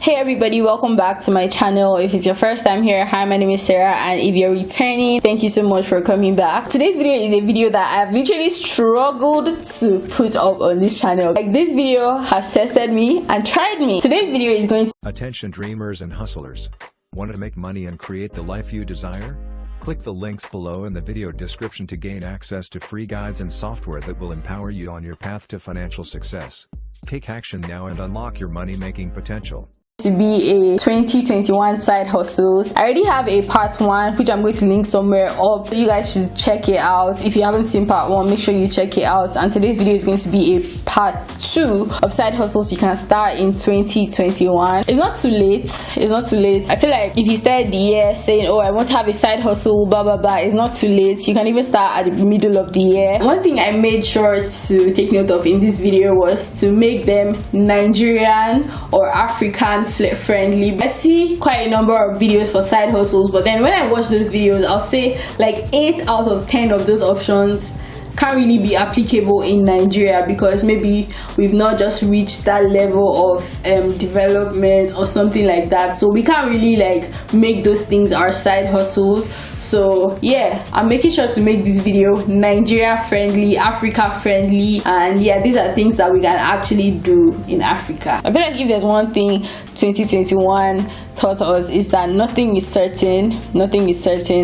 Hey everybody, welcome back to my channel. If it's your first time here, hi, my name is Sarah, and if you're returning, thank you so much for coming back. Today's video is a video that I've literally struggled to put up on this channel. Like, this video has tested me and tried me. Today's video is going to... Attention dreamers and hustlers. Want to make money and create the life you desire? Click the links below in the video description to gain access to free guides and software that will empower you on your path to financial success. Take action now and unlock your money-making potential. To be a 2021 side hustles. I already have a part 1 which I'm going to link somewhere up. You guys should check it out. If you haven't seen part 1, make sure you check it out. And today's video is going to be a part 2 of side hustles you can start in 2021. It's not too late. It's not too late. I feel like if you start the year saying, oh, I want to have a side hustle, blah blah blah, it's not too late. You can even start at the middle of the year. One thing I made sure to take note of in this video was to make them Nigerian or African friendly. I see quite a number of videos for side hustles, but then when I watch those videos, I'll say like 8 out of 10 of those options can't really be applicable in Nigeria because maybe we've not just reached that level of development or something like that, so we can't really like make those things our side hustles. So yeah, I'm making sure to make this video Nigeria friendly, Africa friendly, and yeah, these are things that we can actually do in Africa. I feel like if there's one thing 2021 taught us is that nothing is certain,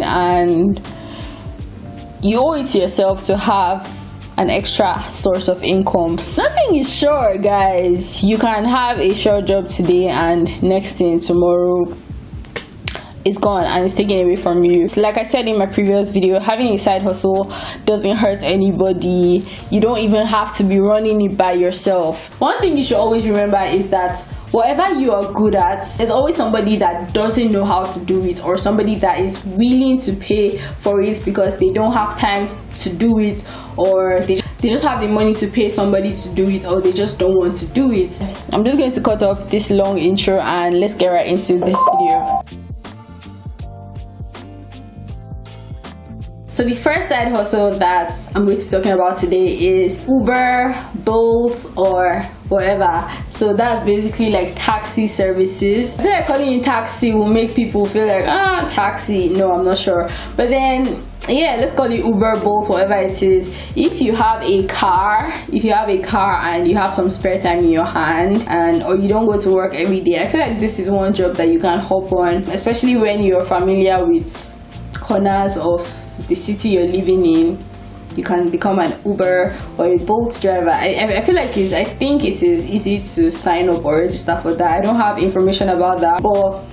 and you owe it to yourself to have an extra source of income. Nothing is sure, guys. You can have a sure job today and next thing tomorrow is gone and it's taken away from you. Like I said in my previous video, having a side hustle doesn't hurt anybody. You don't even have to be running it by yourself. One thing you should always remember is that whatever you are good at, there's always somebody that doesn't know how to do it, or somebody that is willing to pay for it because they don't have time to do it, or they just have the money to pay somebody to do it, or they just don't want to do it. I'm just going to cut off this long intro and let's get right into this video. So the first side hustle that I'm going to be talking about today is Uber, Bolt, or whatever. So that's basically like taxi services. I feel like calling it taxi will make people feel like, taxi. No, I'm not sure. But then, yeah, let's call it Uber, Bolt, whatever it is. If you have a car, and you have some spare time in your hand, or you don't go to work every day, I feel like this is one job that you can hop on, especially when you're familiar with corners of the city you're living in. You can become an Uber or a Bolt driver. I feel like I think it is easy to sign up or register for that. I don't have information about that, but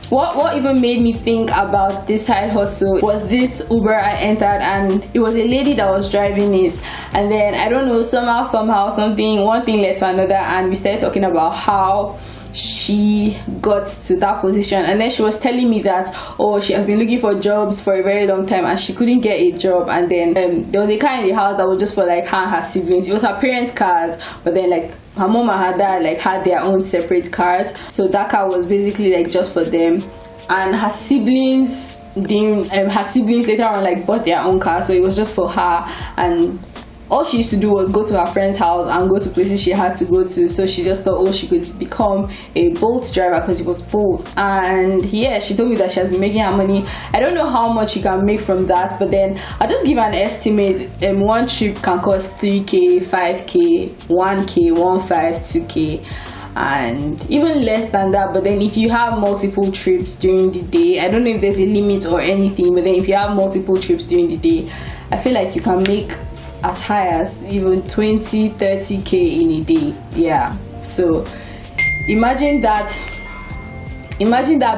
what even made me think about this side hustle was this Uber I entered, and it was a lady that was driving it, and then I don't know, somehow one thing led to another, and we started talking about how she got to that position. And then she was telling me that, oh, she has been looking for jobs for a very long time and she couldn't get a job, and then there was a car in the house that was just for like her and her siblings. It was her parents' cars, but then like her mom and her dad like had their own separate cars, so that car was basically like just for them. And her siblings didn't, her siblings later on like bought their own car, so it was just for her, and all she used to do was go to her friend's house and go to places she had to go to. So she just thought, oh, she could become a Bolt driver because it was Bolt. And yeah, she told me that she has been making her money. I don't know how much she can make from that, but then I'll just give an estimate. One trip can cost 3k, 5k, 1k, 1.5, 2k, and even less than that. But then if you have multiple trips during the day, I don't know if there's a limit or anything, but then if you have multiple trips during the day, I feel like you can make as high as even 20-30k in a day. Yeah, so imagine that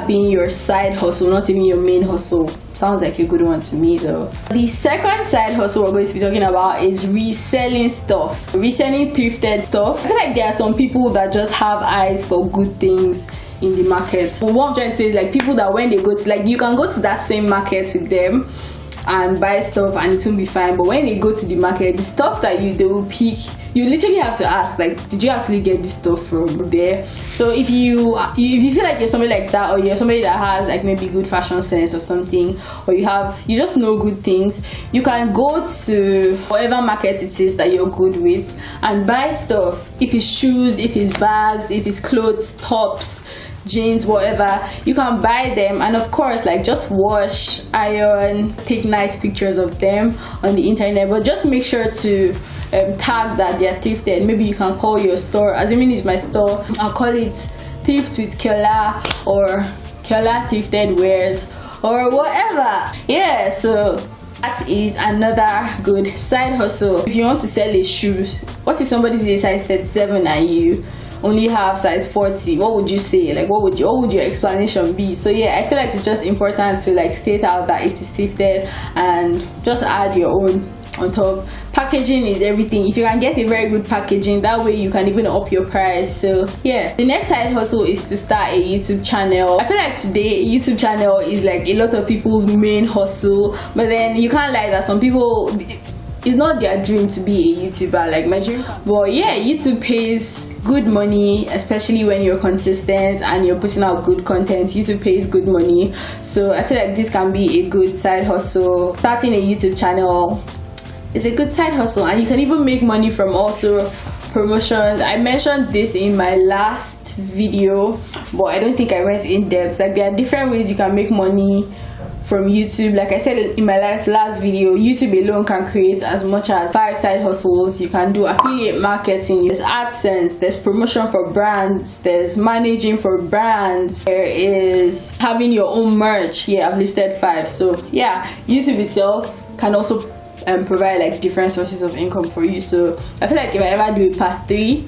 being your side hustle, not even your main hustle. Sounds like a good one to me though. The second side hustle we're going to be talking about is reselling stuff, reselling thrifted stuff. I feel like there are some people that just have eyes for good things in the market. What I'm trying to say is like people that when they go to, like, you can go to that same market with them and buy stuff and it won't be fine. But when they go to the market, the stuff that they will pick, you literally have to ask, like, did you actually get this stuff from there? So if you feel like you're somebody like that, or you're somebody that has like maybe good fashion sense or something, or you just know good things, you can go to whatever market it is that you're good with and buy stuff. If it's shoes, if it's bags, if it's clothes, tops, jeans, whatever, you can buy them, and of course, like, just wash, iron, take nice pictures of them on the internet, but just make sure to tag that they're thrifted. Maybe you can call your store, assuming it's my store, I'll call it Thrift with Kyola, or Kyola Thrifted Wears, or whatever. Yeah, so that is another good side hustle. If you want to sell a shoe, what if somebody's a size 37 and you only have size 40? What would you say? Like, what would your explanation be? So yeah, I feel like it's just important to like state out that it is thrifted and just add your own on top. Packaging is everything. If you can get a very good packaging, that way you can even up your price. So yeah, the next side hustle is to start a YouTube channel. I feel like today YouTube channel is like a lot of people's main hustle, but then you can't lie that some people, it's not their dream to be a YouTuber, like my dream. But yeah, YouTube pays good money, especially when you're consistent and you're putting out good content. YouTube pays good money, so I feel like this can be a good side hustle. Starting a YouTube channel is a good side hustle, and you can even make money from also promotions. I mentioned this in my last video, but I don't think I went in depth. Like, there are different ways you can make money from YouTube. Like I said in my last video, YouTube alone can create as much as 5 side hustles. You can do affiliate marketing, there's AdSense, there's promotion for brands, there's managing for brands, there is having your own merch. Yeah, I've listed 5. So yeah, YouTube itself can also provide like different sources of income for you. So I feel like if I ever do a part 3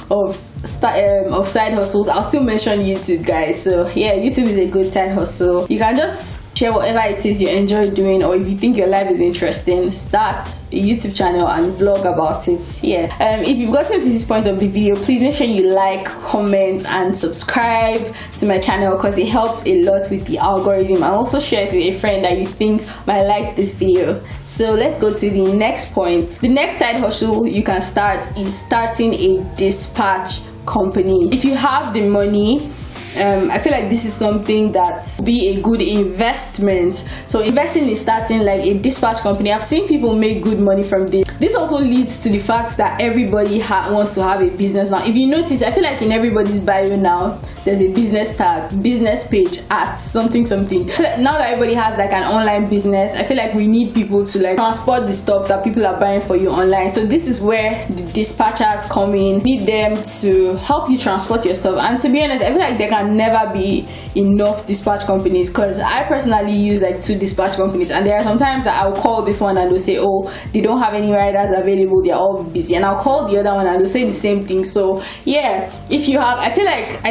of side hustles, I'll still mention YouTube, guys. So yeah, YouTube is a good side hustle. You can just share whatever it is you enjoy doing, or if you think your life is interesting, start a YouTube channel and vlog about it. Yeah, if you've gotten to this point of the video, please make sure you like, comment and subscribe to my channel, because it helps a lot with the algorithm, and also share it with a friend that you think might like this video. So let's go to the next point. The next side hustle you can start is starting a dispatch company. If you have the money, I feel like this is something that will be a good investment. So investing in starting like a dispatch company, I've seen people make good money from this. This also leads to the fact that everybody wants to have a business now. If you notice, I feel like in everybody's bio now there's a business tag, business page at something. Now that everybody has like an online business, I feel like we need people to like transport the stuff that people are buying for you online. So this is where the dispatchers come in. You need them to help you transport your stuff. And to be honest, I feel like there can never be enough dispatch companies, because I personally use like 2 dispatch companies, and there are sometimes that I'll call this one and they'll say, oh, they don't have any riders available, they're all busy, and I'll call the other one and they'll say the same thing. So yeah, if you have, I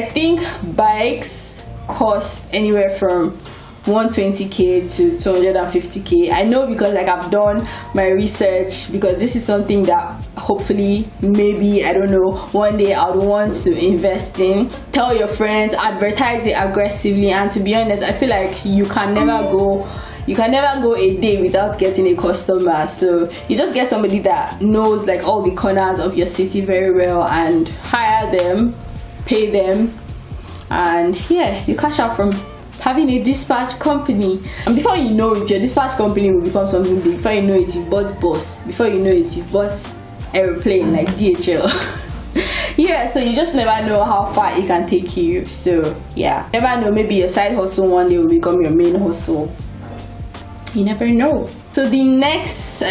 think bikes cost anywhere from 120k to 250k. I know because like I've done my research, because this is something that hopefully, maybe, I don't know, one day I would want to invest in. Tell your friends, advertise it aggressively, and to be honest, I feel like you can never go a day without getting a customer. So you just get somebody that knows like all the corners of your city very well and hire them, pay them, and yeah, you cash out from having a dispatch company. And before you know it, your dispatch company will become something big. Before you know it, you've bought bus. Before you know it, you've bought airplane like DHL. Yeah, so you just never know how far it can take you. So yeah, never know, maybe your side hustle one day will become your main hustle. You never know. So the next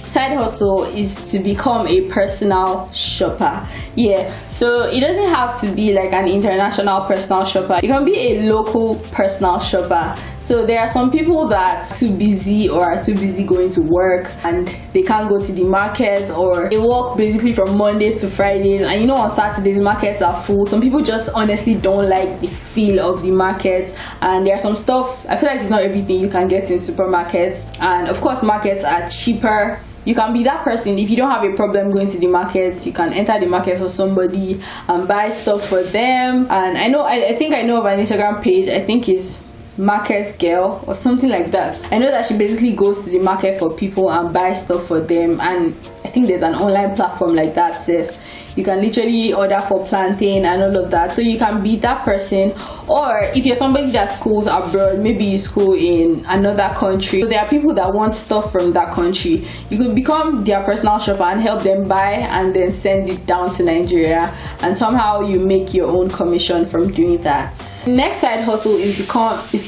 side hustle is to become a personal shopper. Yeah, so it doesn't have to be like an international personal shopper. You can be a local personal shopper. So there are some people that are too busy or are too busy going to work and they can't go to the market, or they work basically from Mondays to Fridays, and you know on Saturdays markets are full. Some people just honestly don't like the feel of the market, and there are some stuff, I feel like it's not everything you can get in supermarkets, and of course markets are cheaper. You can be that person. If you don't have a problem going to the markets, you can enter the market for somebody and buy stuff for them. And I think I know of an Instagram page, I think it's market girl or something like that. I know that she basically goes to the market for people and buys stuff for them, and I think there's an online platform like that. So you can literally order for plantain and all of that, so you can be that person. Or if you're somebody that schools abroad, maybe you school in another country, so there are people that want stuff from that country, you could become their personal shopper and help them buy and then send it down to Nigeria, and somehow you make your own commission from doing that. Next side hustle is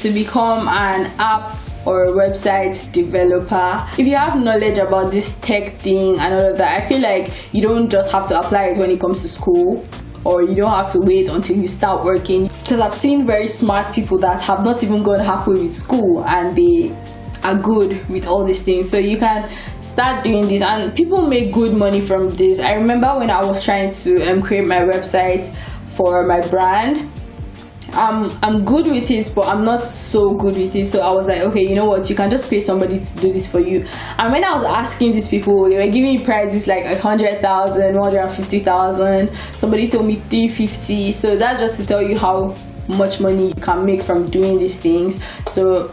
to become an app or a website developer. If you have knowledge about this tech thing and all of that, I feel like you don't just have to apply it when it comes to school, or you don't have to wait until you start working, because I've seen very smart people that have not even gone halfway with school and they are good with all these things. So you can start doing this, and people make good money from this. I remember when I was trying to create my website for my brand, I'm good with it, but I'm not so good with it. So I was like, okay, you know what, you can just pay somebody to do this for you. And when I was asking these people, they were giving me prices like 100,000, 150,000. Somebody told me 350. So that's just to tell you how much money you can make from doing these things. So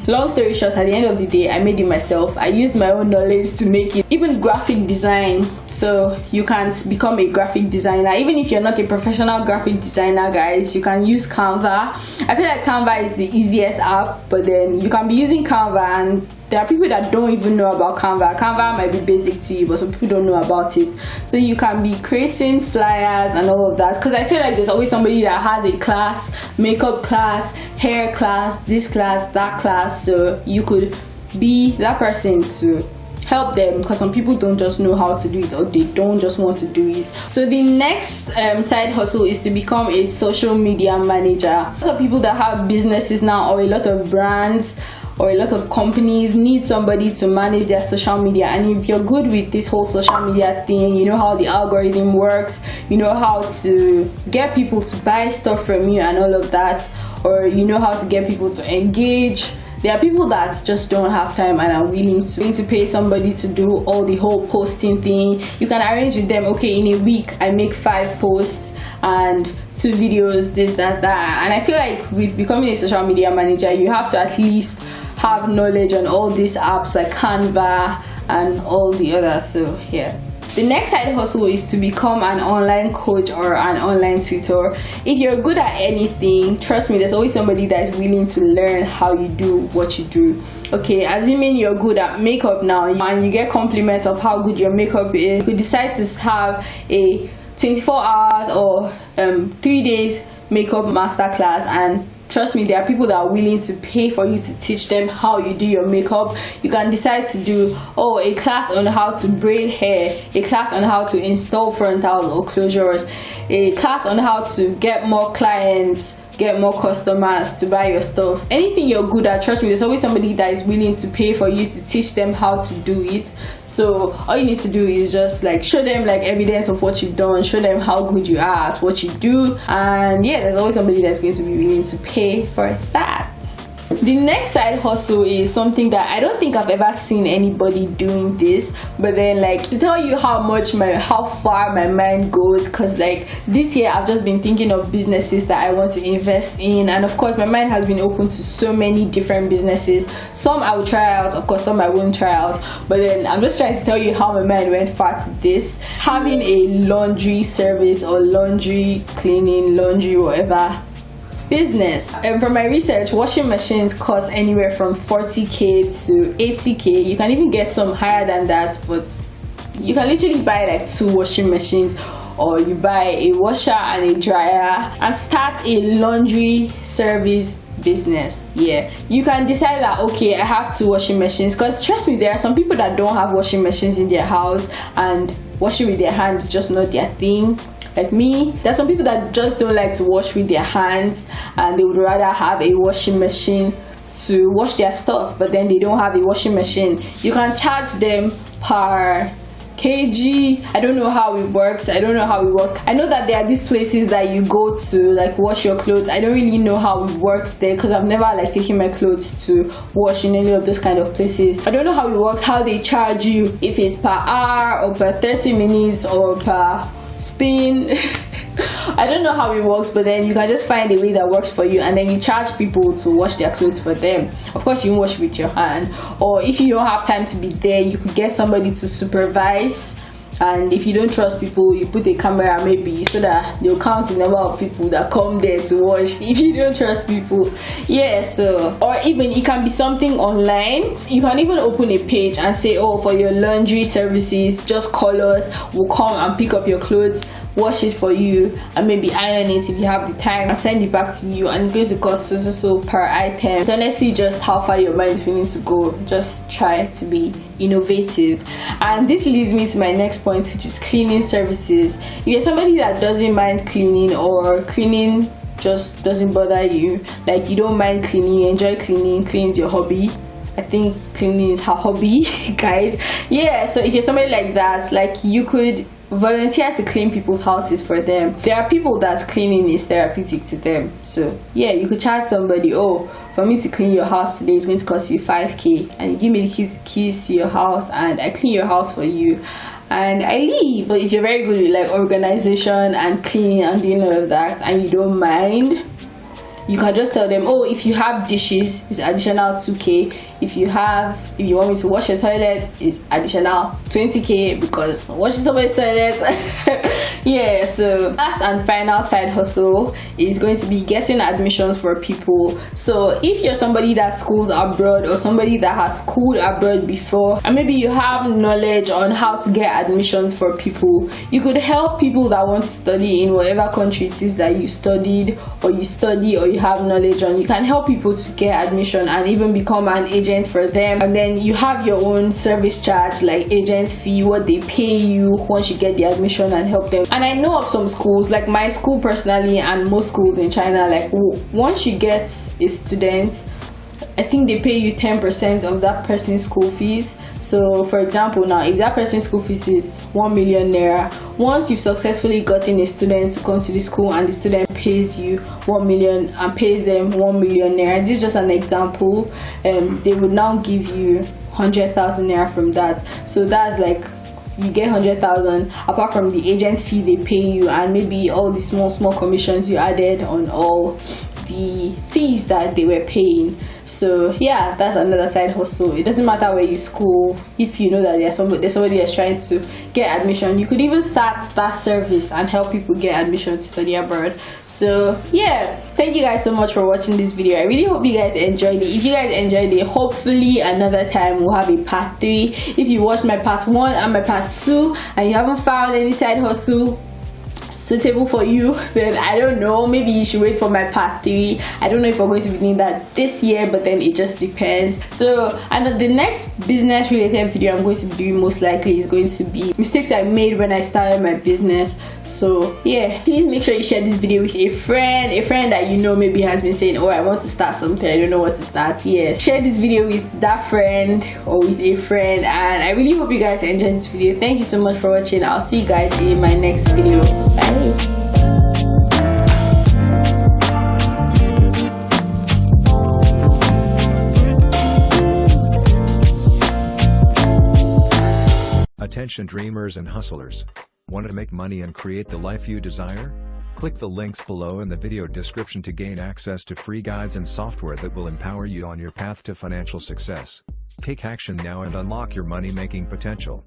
long story short, at the end of the day, I made it myself. I used my own knowledge to make it. Even graphic design, so you can become a graphic designer. Even if you're not a professional graphic designer, guys, you can use Canva. I feel like Canva is the easiest app, but then you can be using Canva, and there are people that don't even know about Canva. Canva might be basic to you, but some people don't know about it. So you can be creating flyers and all of that, because I feel like there's always somebody that has a class, makeup class, hair class, this class, that class. So you could be that person to help them, because some people don't just know how to do it, or they don't just want to do it. So the next side hustle is to become a social media manager. A lot of people that have businesses now, or a lot of brands or a lot of companies, need somebody to manage their social media. And if you're good with this whole social media thing, you know how the algorithm works, you know how to get people to buy stuff from you and all of that, or you know how to get people to engage. There are people that just don't have time and are willing to pay somebody to do all the whole posting thing. You can arrange with them, okay, in a week I make 5 posts and 2 videos, this, that. And I feel like with becoming a social media manager, you have to at least have knowledge on all these apps like Canva and all the others. So yeah. The next side hustle is to become an online coach or an online tutor. If you're good at anything, trust me, there's always somebody that is willing to learn how you do what you do. Okay, assuming you're good at makeup now and you get compliments of how good your makeup is, you could decide to have a 24 hours or 3 days makeup masterclass, and trust me, there are people that are willing to pay for you to teach them how you do your makeup. You can decide to do a class on how to braid hair, a class on how to install frontals or closures, a class on how to get more clients, get more customers to buy your stuff. Anything you're good at, trust me, there's always somebody that is willing to pay for you to teach them how to do it. So all you need to do is just like show them like evidence of what you've done, show them how good you are at what you do, and yeah, there's always somebody that's going to be willing to pay for that. The next side hustle is something that I don't think I've ever seen anybody doing this, but then like to tell you how far my mind goes, because like this year I've just been thinking of businesses that I want to invest in, and of course my mind has been open to so many different businesses. Some I will try out, of course some I won't try out, but then I'm just trying to tell you how my mind went far to this. Having a laundry service or laundry cleaning, laundry whatever business. And from my research, washing machines cost anywhere from 40k to 80k. You can even get some higher than that, but you can literally buy like 2 washing machines, or you buy a washer and a dryer and start a laundry service business. Yeah, you can decide that okay, I have 2 washing machines, because trust me, there are some people that don't have washing machines in their house, and washing with their hands is just not their thing. Like me, there's some people that just don't like to wash with their hands, and they would rather have a washing machine to wash their stuff, but then they don't have a washing machine. You can charge them per kg. I don't know how it works. I know that there are these places that you go to like wash your clothes. I don't really know how it works there, because I've never like taken my clothes to wash in any of those kind of places. I don't know how it works, how they charge you, if it's per hour or per 30 minutes or per spin. I don't know how it works, but then you can just find a way that works for you, and then you charge people to wash their clothes for them. Of course, you wash with your hand, or if you don't have time to be there, you could get somebody to supervise. And if you don't trust people, you put a camera maybe so that they'll count the number of people that come there to wash. If you don't trust people, yeah. So, or even it can be something online. You can even open a page and say, oh, for your laundry services, just call us, we'll come and pick up your clothes, wash it for you, and maybe iron it if you have the time, and send it back to you, and it's going to cost so per item. It's honestly just how far your mind is willing to go. Just try to be innovative. And this leads me to my next point, which is cleaning services. If you're somebody that doesn't mind cleaning, or cleaning just doesn't bother you, like you don't mind cleaning, you enjoy cleaning, clean's your hobby. I think cleaning is her hobby, guys. Yeah, so if you're somebody like that, like you could volunteer to clean people's houses for them. There are people that cleaning is therapeutic to them. So yeah, you could charge somebody, oh, for me to clean your house today, it's going to cost you 5k, and you give me the keys to your house, and I clean your house for you, and I leave. But if you're very good with like organization and cleaning and doing all of that, and you don't mind, you can just tell them, oh, if you have dishes, it's additional 2k. If you want me to wash your toilet, it's additional 20k, because washing somebody's toilet. Yeah, so last and final side hustle is going to be getting admissions for people. So if you're somebody that schools abroad, or somebody that has schooled abroad before, and maybe you have knowledge on how to get admissions for people, you could help people that want to study in whatever country it is that you studied, or you study, or you have knowledge on. You can help people to get admission and even become an agent for them, and then you have your own service charge, like agent's fee, what they pay you once you get the admission and help them. And I know of some schools, like my school personally, and most schools in China, like once you get a student, I think they pay you 10% of that person's school fees. So for example, now if that person's school fees is 1 million naira, once you've successfully gotten a student to come to the school and the student pays you 1 million and pays them 1 million naira, this is just an example, they would now give you 100,000 naira from that. So that's like, you get 100,000 apart from the agent fee they pay you, and maybe all the small commissions you added on all the fees that they were paying. So yeah, that's another side hustle. It doesn't matter where you school. If you know that there's somebody that's trying to get admission, you could even start that service and help people get admission to study abroad. So yeah, thank you guys so much for watching this video. I really hope you guys enjoyed it. If you guys enjoyed it, hopefully another time we'll have a part 3. If you watched my part 1 and my part 2 and you haven't found any side hustle suitable for you, then I don't know, maybe you should wait for my part 3. I don't know if we're going to be doing that this year, but then it just depends. So, and the next business related video I'm going to be doing most likely is going to be mistakes I made when I started my business. So yeah, please make sure you share this video with a friend that you know maybe has been saying, oh, I want to start something, I don't know what to start. Yes, share this video with that friend or with a friend, and I really hope you guys enjoyed this video. Thank you so much for watching. I'll see you guys in my next video. Bye. Attention dreamers and hustlers. Want to make money and create the life you desire? Click the links below in the video description to gain access to free guides and software that will empower you on your path to financial success. Take action now and unlock your money-making potential.